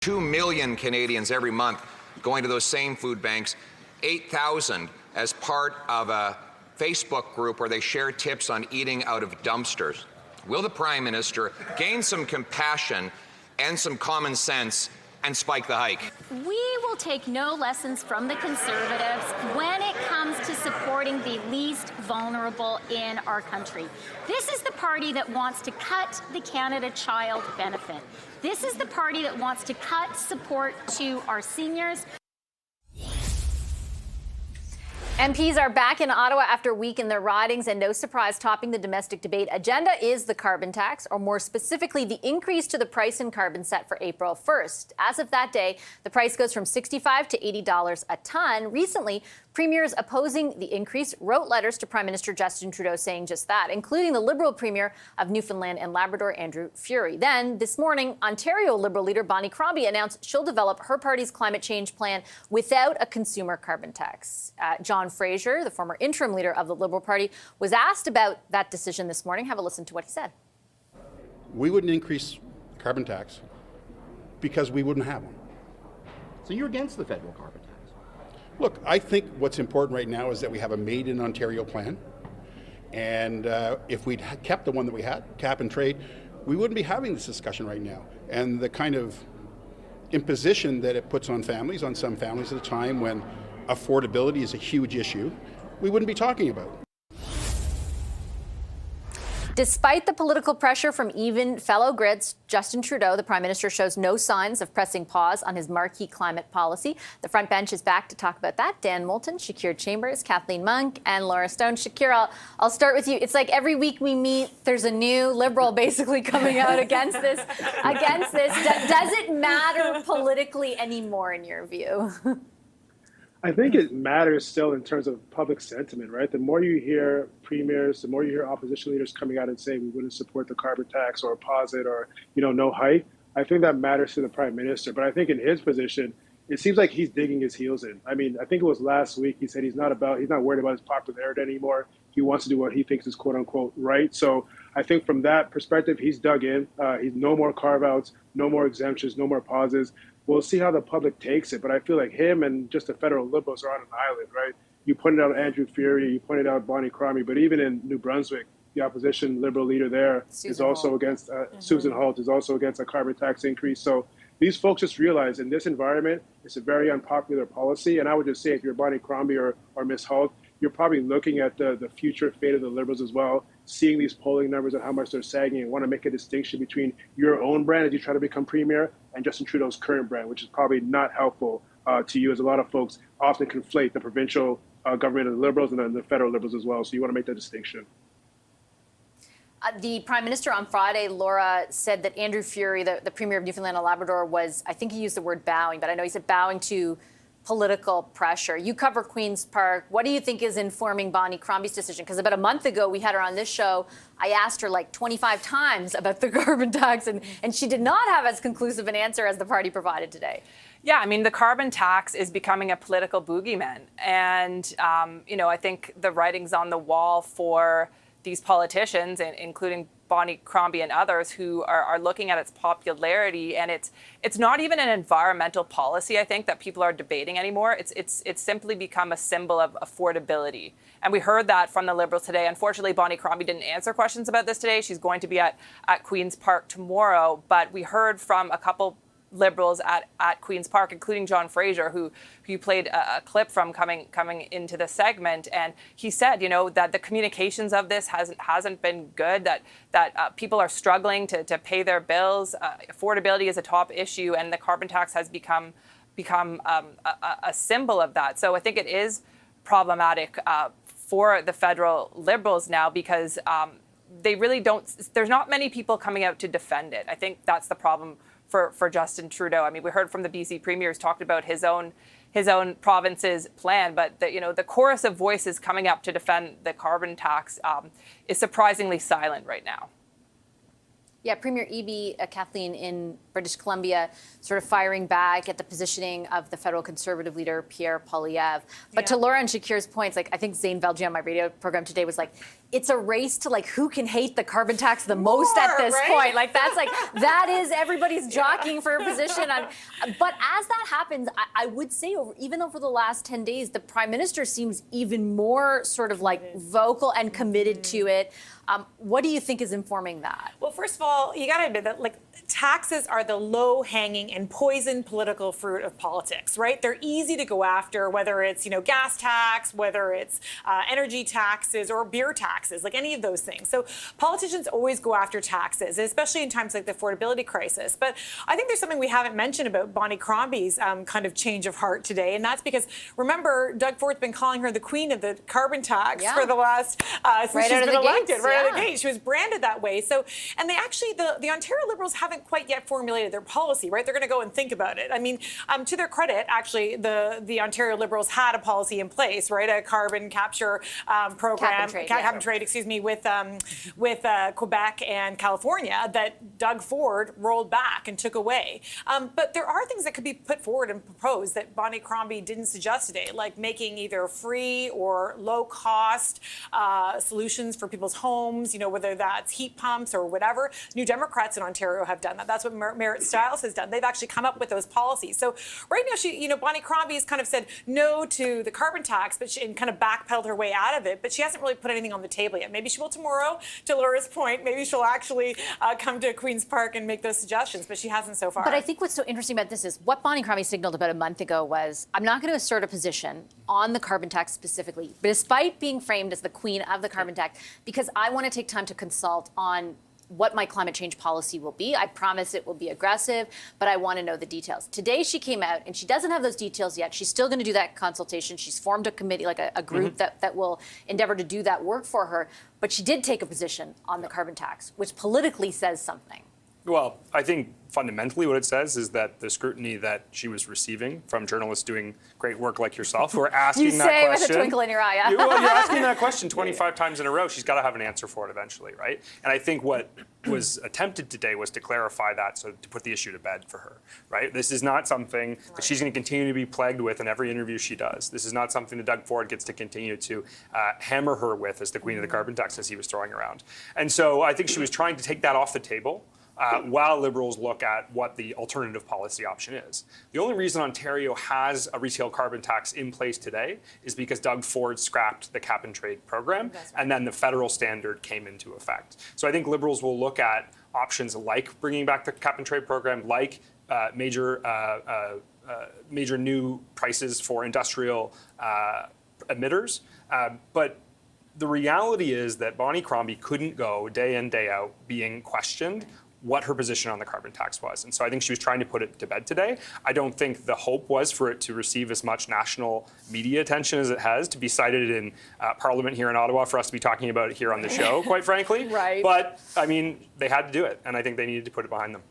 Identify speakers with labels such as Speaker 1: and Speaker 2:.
Speaker 1: 2 million Canadians every month going to those same food banks, 8,000 as part of a Facebook group where they share tips on eating out of dumpsters. Will the Prime Minister gain some compassion and some common sense and spike the hike?
Speaker 2: We will take no lessons from the Conservatives when it comes to supporting the least vulnerable in our country. This is the party that wants to cut the Canada Child benefit. This is the party that wants to cut support to our seniors.
Speaker 3: MPs are back in Ottawa after a week in their ridings, and no surprise, topping the domestic debate agenda is the carbon tax, or more specifically, the increase to the price in carbon set for April 1st. As of that day, the price goes from $65 to $80 a ton. Recently, premiers opposing the increase wrote letters to Prime Minister Justin Trudeau saying just that, including the Liberal Premier of Newfoundland and Labrador, Andrew Furey. Then, this morning, Ontario Liberal leader Bonnie Crombie announced she'll develop her party's climate change plan without a consumer carbon tax. John Fraser, the former interim leader of the Liberal Party, was asked about that decision this morning. Have a listen to what he said.
Speaker 4: We wouldn't increase the carbon tax because we wouldn't have one.
Speaker 5: So you're against the federal carbon tax?
Speaker 4: Look, I think what's important right now is that we have a Made in Ontario plan. And if we'd kept the one that we had, cap and trade, we wouldn't be having this discussion right now. And the kind of imposition that it puts on families, on some families at a time when affordability is a huge issue, we wouldn't be talking about.
Speaker 3: Despite the political pressure from even fellow Grits, Justin Trudeau, the Prime Minister, shows no signs of pressing pause on his marquee climate policy. The front bench is back to talk about that. Dan Moulton, Shakir Chambers, Kathleen Monk, and Laura Stone. Shakir, I'll start with you. It's like every week we meet, there's a new Liberal basically coming out against this. Does it matter politically anymore in your view?
Speaker 6: I think it matters still in terms of public sentiment, right? The more you hear premiers, the more you hear opposition leaders coming out and saying we wouldn't support the carbon tax or oppose it or, no hike, I think that matters to the Prime Minister. But I think in his position, it seems like he's digging his heels in. I mean, I think it was last week he said he's not worried about his popularity anymore. He wants to do what he thinks is quote unquote right. So I think from that perspective, he's dug in. He's no more carve outs, no more exemptions, no more pauses. We'll see how the public takes it, but I feel like him and just the federal Liberals are on an island, right? You pointed out Andrew Furey, you pointed out Bonnie Crombie, but even in New Brunswick, the opposition Liberal leader there is also against, Susan Holt is also against a carbon tax increase. So these folks just realize in this environment, it's a very unpopular policy. And I would just say if you're Bonnie Crombie or Ms. Holt, you're probably looking at the future fate of the Liberals as well, seeing these polling numbers and how much they're sagging and want to make a distinction between your own brand as you try to become premier and Justin Trudeau's current brand, which is probably not helpful to you, as a lot of folks often conflate the provincial government of the Liberals and then the federal Liberals as well. So you want to make that distinction.
Speaker 3: The Prime Minister on Friday, Laura, said that Andrew Furey, the Premier of Newfoundland and Labrador, was, I think he used the word bowing, but I know he said bowing to political pressure. You cover Queen's Park. What do you think is informing Bonnie Crombie's decision? Because about a month ago, we had her on this show. I asked her like 25 times about the carbon tax, and she did not have as conclusive an answer as the party provided today.
Speaker 7: Yeah, I mean, the carbon tax is becoming a political boogeyman. And, I think the writing's on the wall for these politicians, including Bonnie Crombie and others, who are looking at its popularity, and it's not even an environmental policy, I think, that people are debating anymore. It's simply become a symbol of affordability. And we heard that from the Liberals today. Unfortunately, Bonnie Crombie didn't answer questions about this today. She's going to be at Queen's Park tomorrow, but we heard from a couple Liberals at Queen's Park, including John Fraser, who you played a clip from coming into the segment, and he said, that the communications of this hasn't been good, that people are struggling to pay their bills. Affordability is a top issue, and the carbon tax has become a symbol of that. So I think it is problematic for the federal Liberals now because they really don't. There's not many people coming out to defend it. I think that's the problem for Justin Trudeau. I mean, we heard from the BC Premier who's talked about his own province's plan, but the chorus of voices coming up to defend the carbon tax is surprisingly silent right now.
Speaker 3: Yeah, Premier Eby, Kathleen, in British Columbia, sort of firing back at the positioning of the federal Conservative leader, Pierre Poilievre. But to Laura and Shakir's points, like I think Zane Velji on my radio program today was like, it's a race to like who can hate the carbon tax the most at this point. Like that's like, that is everybody's jockeying for a position. But as that happens, I would say even over the last 10 days, the Prime Minister seems even more sort of like vocal and committed to it. What do you think is informing that?
Speaker 8: Well, first of all, you got to admit that like taxes are the low-hanging and poison political fruit of politics, right? They're easy to go after, whether it's gas tax, whether it's energy taxes or beer taxes, like any of those things. So politicians always go after taxes, especially in times like the affordability crisis. But I think there's something we haven't mentioned about Bonnie Crombie's kind of change of heart today, and that's because remember Doug Ford's been calling her the queen of the carbon tax for the last since she's been elected. Right out of the gate, she was branded that way. So, and they actually the Ontario Liberals haven't quite yet formulated their policy, right? They're going to go and think about it. I mean, to their credit, actually, the Ontario Liberals had a policy in place, right? A carbon capture program, cap and trade, excuse me, with Quebec and California that Doug Ford rolled back and took away. But there are things that could be put forward and proposed that Bonnie Crombie didn't suggest today, like making either free or low-cost solutions for people's homes, whether that's heat pumps or whatever. New Democrats in Ontario have done that. That's what Merritt Stiles has done. They've actually come up with those policies. So right now, Bonnie Crombie has kind of said no to the carbon tax, but and kind of backpedaled her way out of it. But she hasn't really put anything on the table yet. Maybe she will tomorrow. To Laura's point, maybe she'll actually come to Queen's Park and make those suggestions, but she hasn't so far.
Speaker 3: But I think what's so interesting about this is what Bonnie Crombie signaled about a month ago was, I'm not going to assert a position on the carbon tax specifically, but despite being framed as the queen of the carbon tax, because I want to take time to consult on what my climate change policy will be. I promise it will be aggressive, but I want to know the details. Today she came out and she doesn't have those details yet. She's still going to do that consultation. She's formed a committee, like a group that will endeavor to do that work for her. But she did take a position on the carbon tax, which politically says something.
Speaker 9: Well, I think fundamentally what it says is that the scrutiny that she was receiving from journalists doing great work like yourself who are asking that question.
Speaker 3: You say with a twinkle in your eye, yeah.
Speaker 9: Well, you're asking that question 25 times in a row. She's got to have an answer for it eventually, right? And I think what was attempted today was to clarify that, so to put the issue to bed for her, right? This is not something that she's going to continue to be plagued with in every interview she does. This is not something that Doug Ford gets to continue to hammer her with as the queen of the carbon tax as he was throwing around. And so I think she was trying to take that off the table. While Liberals look at what the alternative policy option is. The only reason Ontario has a retail carbon tax in place today is because Doug Ford scrapped the cap and trade program, and then the federal standard came into effect. So I think Liberals will look at options like bringing back the cap and trade program, like major new prices for industrial emitters. But the reality is that Bonnie Crombie couldn't go day in, day out being questioned what her position on the carbon tax was. And so I think she was trying to put it to bed today. I don't think the hope was for it to receive as much national media attention as it has, to be cited in Parliament here in Ottawa, for us to be talking about it here on the show, quite frankly.
Speaker 3: Right.
Speaker 9: But, I mean, they had to do it, and I think they needed to put it behind them.